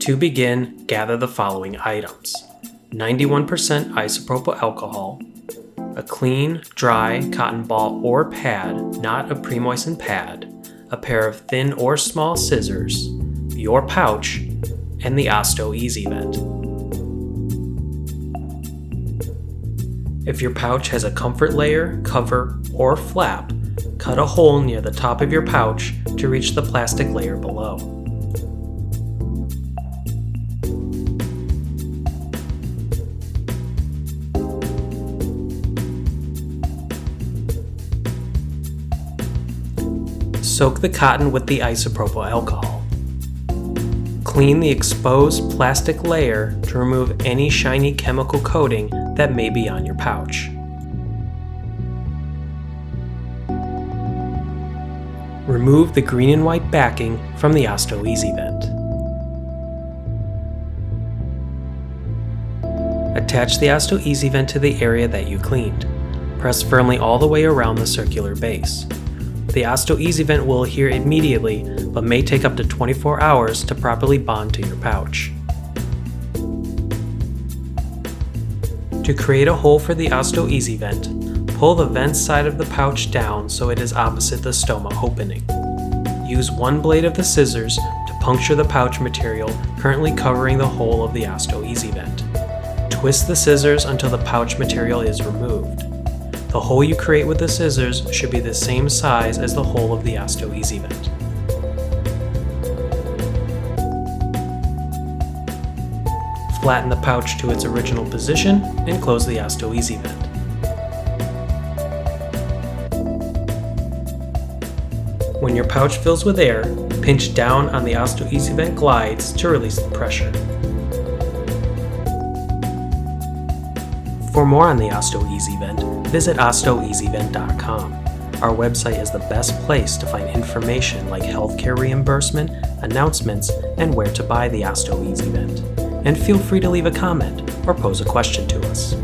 To begin, gather the following items: 91% isopropyl alcohol, a clean, dry cotton ball or pad, not a pre-moistened pad, a pair of thin or small scissors, your pouch, and the Osto-EZ-Vent. If your pouch has a comfort layer, cover, or flap, cut a hole near the top of your pouch to reach the plastic layer below. Soak the cotton with the isopropyl alcohol. Clean the exposed plastic layer to remove any shiny chemical coating that may be on your pouch. Remove the green and white backing from the Osto-EZ-Vent. Attach the Osto-EZ-Vent to the area that you cleaned. Press firmly all the way around the circular base. The Osto-EZ-Vent will adhere immediately, but may take up to 24 hours to properly bond to your pouch. To create a hole for the Osto-EZ-Vent, pull the vent side of the pouch down so it is opposite the stoma opening. Use one blade of the scissors to puncture the pouch material currently covering the hole of the Osto-EZ-Vent. Twist the scissors until the pouch material is removed. The hole you create with the scissors should be the same size as the hole of the Osto-EZ-Vent. Flatten the pouch to its original position and close the Osto-EZ-Vent. When your pouch fills with air, pinch down on the Osto-EZ-Vent glides to release the pressure. For more on the Osto-EZ-Vent, visit Osto-EZ-Vent.com. Our website is the best place to find information like healthcare reimbursement, announcements, and where to buy the Osto-EZ-Vent. And feel free to leave a comment or pose a question to us.